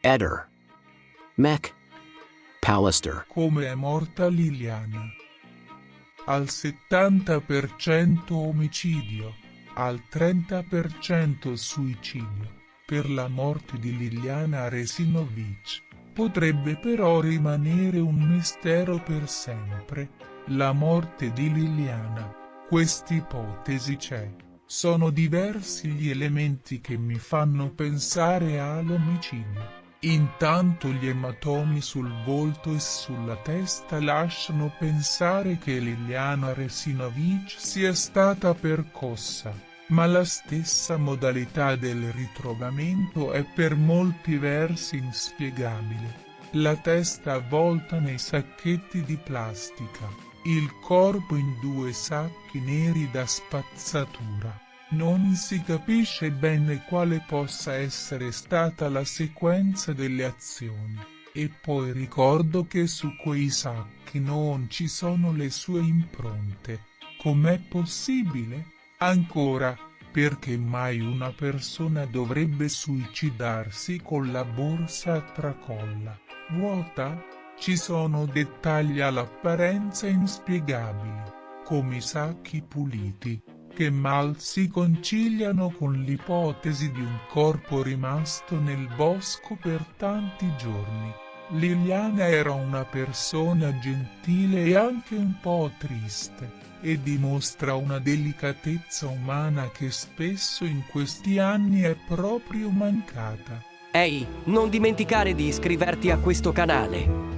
Eder. Mac. Pallister. Come è morta Liliana? Al 70% omicidio, al 30% suicidio. Per la morte di Liliana Resinovic potrebbe però rimanere un mistero per sempre. La morte di Liliana. Quest'ipotesi c'è. Sono diversi gli elementi che mi fanno pensare all'omicidio. Intanto gli ematomi sul volto e sulla testa lasciano pensare che Liliana Resinovic sia stata percossa, ma la stessa modalità del ritrovamento è per molti versi inspiegabile. La testa avvolta nei sacchetti di plastica, il corpo in 2 sacchi neri da spazzatura. Non si capisce bene quale possa essere stata la sequenza delle azioni. E poi ricordo che su quei sacchi non ci sono le sue impronte. Com'è possibile? Ancora, perché mai una persona dovrebbe suicidarsi con la borsa a tracolla vuota? Ci sono dettagli all'apparenza inspiegabili, come i sacchi puliti, che mal si conciliano con l'ipotesi di un corpo rimasto nel bosco per tanti giorni. Liliana era una persona gentile e anche un po' triste, e dimostra una delicatezza umana che spesso in questi anni è proprio mancata. Ehi, non dimenticare di iscriverti a questo canale.